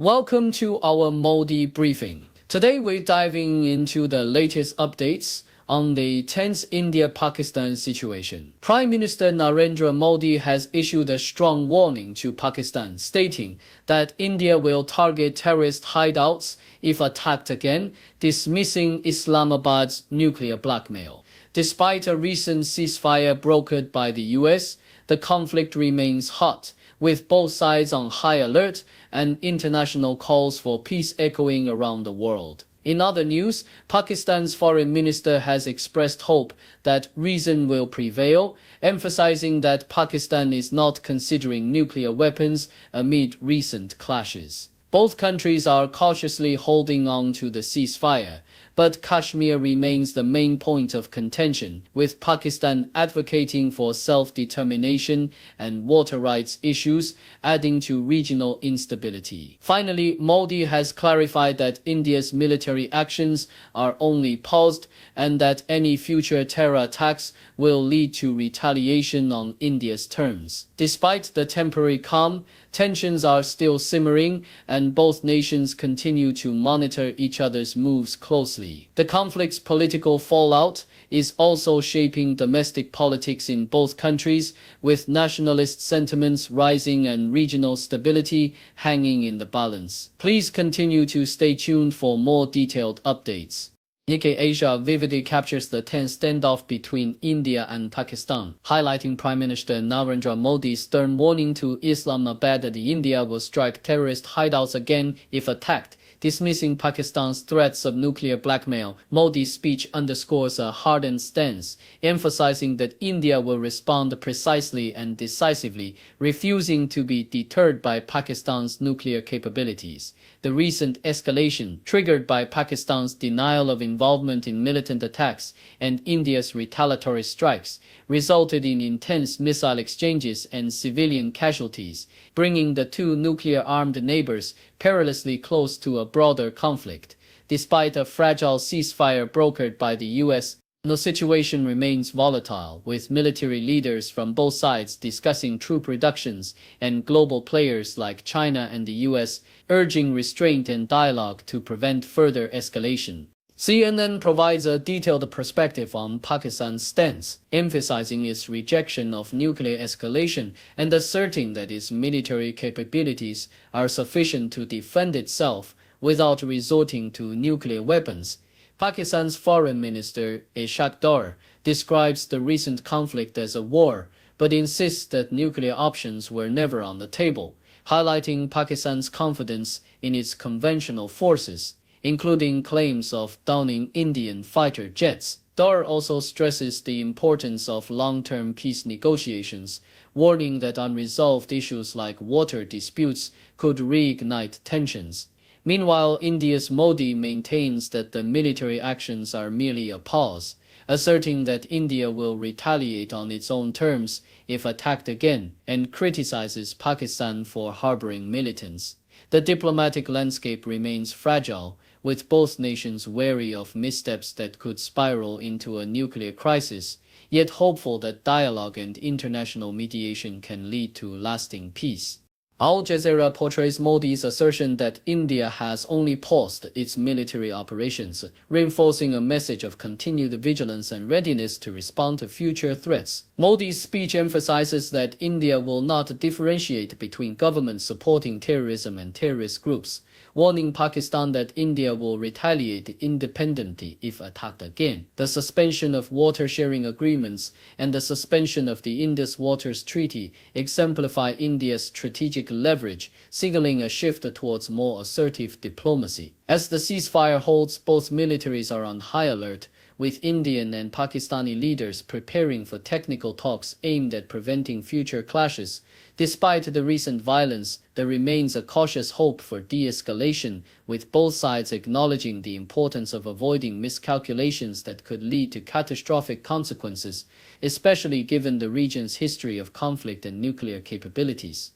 Welcome to our Modi briefing. Today we're diving into the latest updates on the tense India-Pakistan situation. Prime Minister Narendra Modi has issued a strong warning to Pakistan, stating that India will target terrorist hideouts if attacked again, dismissing Islamabad's nuclear blackmail. Despite a recent ceasefire brokered by the US, the conflict remains hot, with both sides on high alert and international calls for peace echoing around the world. In other news, Pakistan's foreign minister has expressed hope that reason will prevail, emphasizing that Pakistan is not considering nuclear weapons amid recent clashes. Both countries are cautiously holding on to the ceasefire, but Kashmir remains the main point of contention, with Pakistan advocating for self-determination and water rights issues, adding to regional instability. Finally, Modi has clarified that India's military actions are only paused and that any future terror attacks will lead to retaliation on India's terms. Despite the temporary calm, tensions are still simmering, and both nations continue to monitor each other's moves closely. The conflict's political fallout is also shaping domestic politics in both countries, with nationalist sentiments rising and regional stability hanging in the balance. Please continue to stay tuned for more detailed updates. Nikkei Asia vividly captures the tense standoff between India and Pakistan, highlighting Prime Minister Narendra Modi's stern warning to Islamabad that India will strike terrorist hideouts again if attacked. Dismissing Pakistan's threats of nuclear blackmail, Modi's speech underscores a hardened stance, emphasizing that India will respond precisely and decisively, refusing to be deterred by Pakistan's nuclear capabilities. The recent escalation, triggered by Pakistan's denial of involvement in militant attacks and India's retaliatory strikes, resulted in intense missile exchanges and civilian casualties, bringing the two nuclear-armed neighbors perilously close to a broader conflict. Despite a fragile ceasefire brokered by the US, the situation remains volatile, with military leaders from both sides discussing troop reductions and global players like China and the US urging restraint and dialogue to prevent further escalation. CNN provides a detailed perspective on Pakistan's stance, emphasizing its rejection of nuclear escalation and asserting that its military capabilities are sufficient to defend itself without resorting to nuclear weapons. Pakistan's Foreign Minister Ishaq Dar describes the recent conflict as a war, but insists that nuclear options were never on the table, highlighting Pakistan's confidence in its conventional forces, including claims of downing Indian fighter jets. Dar also stresses the importance of long-term peace negotiations, warning that unresolved issues like water disputes could reignite tensions. Meanwhile, India's Modi maintains that the military actions are merely a pause, asserting that India will retaliate on its own terms if attacked again, and criticizes Pakistan for harboring militants. The diplomatic landscape remains fragile, with both nations wary of missteps that could spiral into a nuclear crisis, yet hopeful that dialogue and international mediation can lead to lasting peace. Al Jazeera portrays Modi's assertion that India has only paused its military operations, reinforcing a message of continued vigilance and readiness to respond to future threats. Modi's speech emphasizes that India will not differentiate between governments supporting terrorism and terrorist groups, warning Pakistan that India will retaliate independently if attacked again. The suspension of water-sharing agreements and the suspension of the Indus Waters Treaty exemplify India's strategic leverage, signaling a shift towards more assertive diplomacy. As the ceasefire holds, both militaries are on high alert, with Indian and Pakistani leaders preparing for technical talks aimed at preventing future clashes. Despite the recent violence, there remains a cautious hope for de-escalation, with both sides acknowledging the importance of avoiding miscalculations that could lead to catastrophic consequences, especially given the region's history of conflict and nuclear capabilities.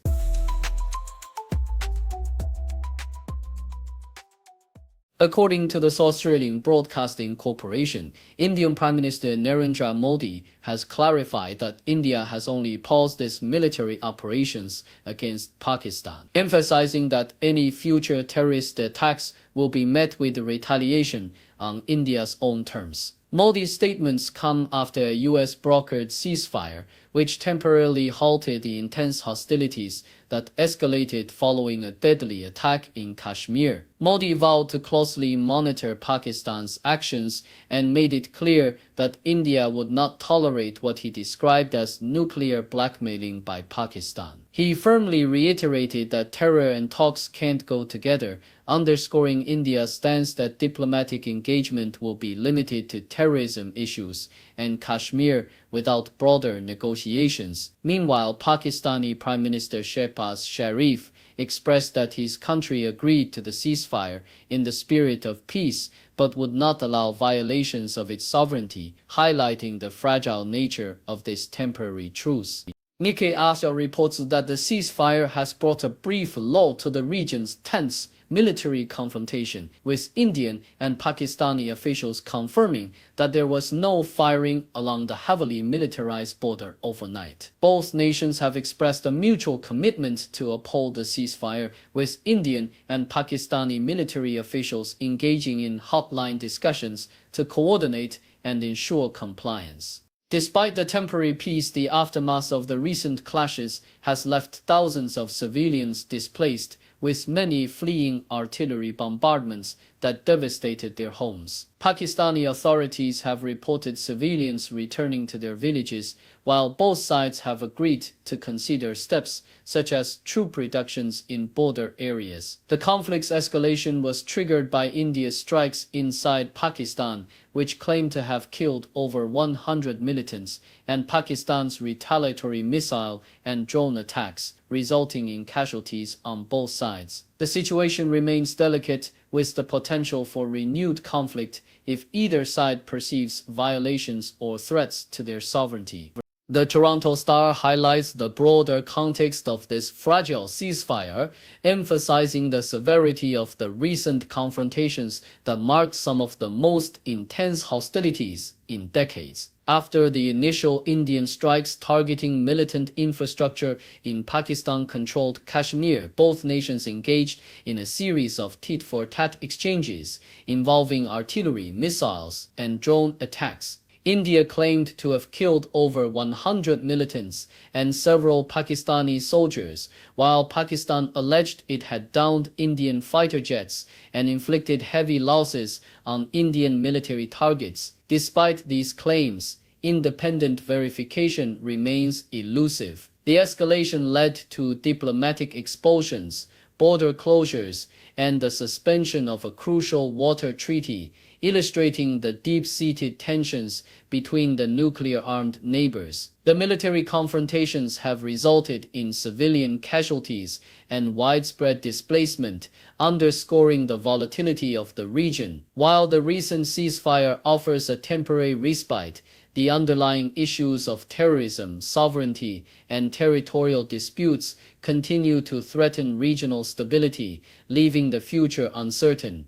According to the Australian Broadcasting Corporation, Indian Prime Minister Narendra Modi has clarified that India has only paused its military operations against Pakistan, emphasizing that any future terrorist attacks will be met with retaliation on India's own terms. Modi's statements come after a US-brokered ceasefire, which temporarily halted the intense hostilities that escalated following a deadly attack in Kashmir. Modi vowed to closely monitor Pakistan's actions and made it clear that India would not tolerate what he described as nuclear blackmailing by Pakistan. He firmly reiterated that terror and talks can't go together, underscoring India's stance that diplomatic engagement will be limited to terrorism issues and Kashmir without broader negotiations. Meanwhile, Pakistani Prime Minister Shehbaz Sharif expressed that his country agreed to the ceasefire in the spirit of peace but would not allow violations of its sovereignty, highlighting the fragile nature of this temporary truce. Nikkei Asia reports that the ceasefire has brought a brief lull to the region's tense military confrontation, with Indian and Pakistani officials confirming that there was no firing along the heavily militarized border overnight. Both nations have expressed a mutual commitment to uphold the ceasefire, with Indian and Pakistani military officials engaging in hotline discussions to coordinate and ensure compliance. Despite the temporary peace, the aftermath of the recent clashes has left thousands of civilians displaced, with many fleeing artillery bombardments that devastated their homes. Pakistani authorities have reported civilians returning to their villages, while both sides have agreed to consider steps such as troop reductions in border areas. The conflict's escalation was triggered by India's strikes inside Pakistan, which claimed to have killed over 100 militants, and Pakistan's retaliatory missile and drone attacks, resulting in casualties on both sides. The situation remains delicate, with the potential for renewed conflict if either side perceives violations or threats to their sovereignty. The Toronto Star highlights the broader context of this fragile ceasefire, emphasizing the severity of the recent confrontations that marked some of the most intense hostilities in decades. After the initial Indian strikes targeting militant infrastructure in Pakistan-controlled Kashmir, both nations engaged in a series of tit-for-tat exchanges involving artillery, missiles, and drone attacks. India claimed to have killed over 100 militants and several Pakistani soldiers, while Pakistan alleged it had downed Indian fighter jets and inflicted heavy losses on Indian military targets. Despite these claims, independent verification remains elusive. The escalation led to diplomatic expulsions, border closures, and the suspension of a crucial water treaty, illustrating the deep-seated tensions between the nuclear-armed neighbors. The military confrontations have resulted in civilian casualties and widespread displacement, underscoring the volatility of the region. While the recent ceasefire offers a temporary respite, the underlying issues of terrorism, sovereignty, and territorial disputes continue to threaten regional stability, leaving the future uncertain.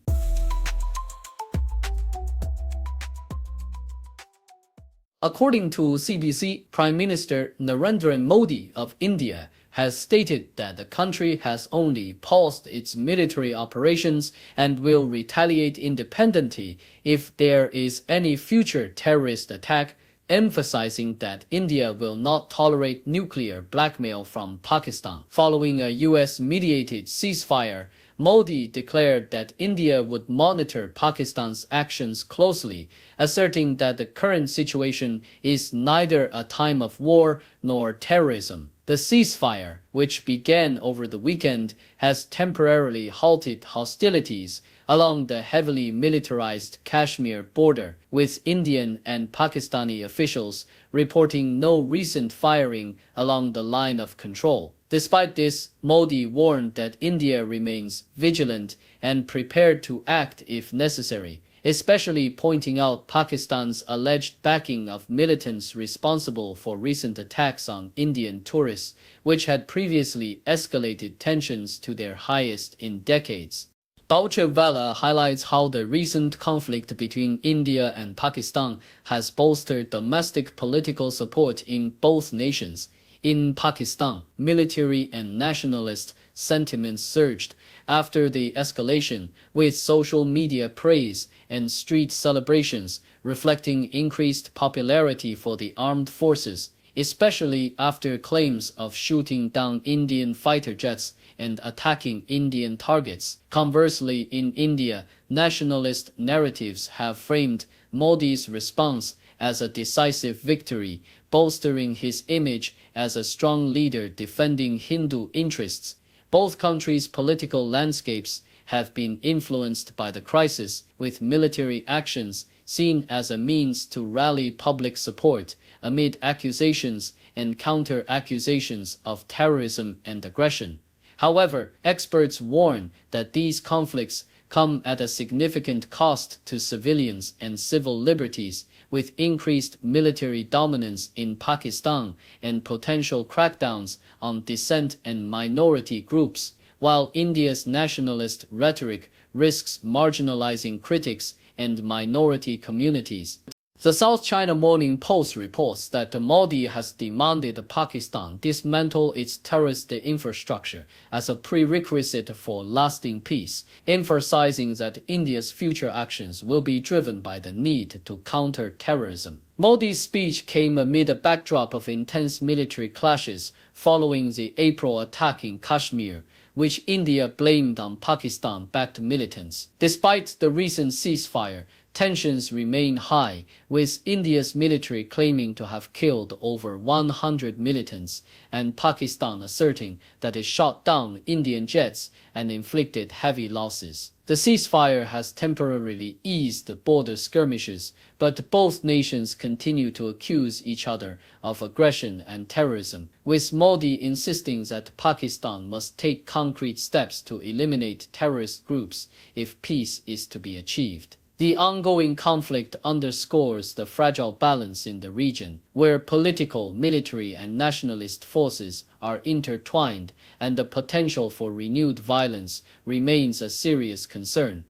According to CBC, Prime Minister Narendra Modi of India has stated that the country has only paused its military operations and will retaliate independently if there is any future terrorist attack, emphasizing that India will not tolerate nuclear blackmail from Pakistan. Following a US-mediated ceasefire, Modi declared that India would monitor Pakistan's actions closely, asserting that the current situation is neither a time of war nor terrorism. The ceasefire, which began over the weekend, has temporarily halted hostilities along the heavily militarized Kashmir border, with Indian and Pakistani officials reporting no recent firing along the line of control. Despite this, Modi warned that India remains vigilant and prepared to act if necessary, especially pointing out Pakistan's alleged backing of militants responsible for recent attacks on Indian tourists, which had previously escalated tensions to their highest in decades. Deutsche Welle highlights how the recent conflict between India and Pakistan has bolstered domestic political support in both nations. In Pakistan, military and nationalist sentiments surged after the escalation, with social media praise and street celebrations reflecting increased popularity for the armed forces, especially after claims of shooting down Indian fighter jets and attacking Indian targets. Conversely, in India, nationalist narratives have framed Modi's response as a decisive victory, bolstering his image as a strong leader defending Hindu interests. Both countries' political landscapes have been influenced by the crisis, with military actions seen as a means to rally public support amid accusations and counter-accusations of terrorism and aggression. However, experts warn that these conflicts come at a significant cost to civilians and civil liberties, with increased military dominance in Pakistan and potential crackdowns on dissent and minority groups, while India's nationalist rhetoric risks marginalizing critics and minority communities. The South China Morning Post reports that Modi has demanded Pakistan dismantle its terrorist infrastructure as a prerequisite for lasting peace, emphasizing that India's future actions will be driven by the need to counter terrorism. Modi's speech came amid a backdrop of intense military clashes following the April attack in Kashmir, which India blamed on Pakistan-backed militants. Despite the recent ceasefire, tensions remain high, with India's military claiming to have killed over 100 militants and Pakistan asserting that it shot down Indian jets and inflicted heavy losses. The ceasefire has temporarily eased border skirmishes, but both nations continue to accuse each other of aggression and terrorism, with Modi insisting that Pakistan must take concrete steps to eliminate terrorist groups if peace is to be achieved. The ongoing conflict underscores the fragile balance in the region, where political, military, and nationalist forces are intertwined, and the potential for renewed violence remains a serious concern.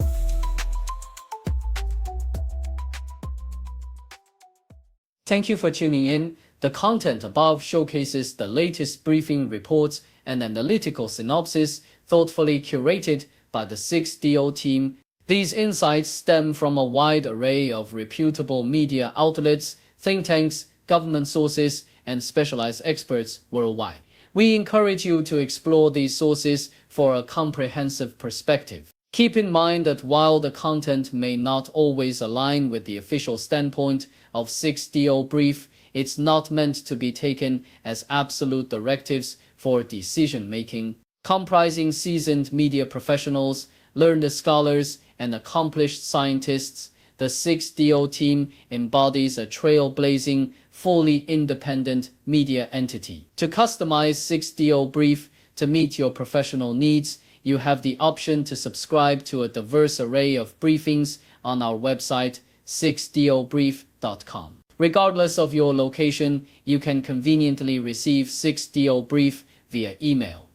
Thank you for tuning in. The content above showcases the latest briefing reports and analytical synopsis thoughtfully curated by the 6DO team. These insights stem from a wide array of reputable media outlets, think tanks, government sources, and specialized experts worldwide. We encourage you to explore these sources for a comprehensive perspective. Keep in mind that while the content may not always align with the official standpoint of 6DO Brief, it's not meant to be taken as absolute directives for decision-making. Comprising seasoned media professionals, learned scholars, and accomplished scientists, the 6DO team embodies a trailblazing, fully independent media entity. To customize 6DO Brief to meet your professional needs, you have the option to subscribe to a diverse array of briefings on our website, 6dobrief.com. Regardless of your location, you can conveniently receive 6DO Brief via email.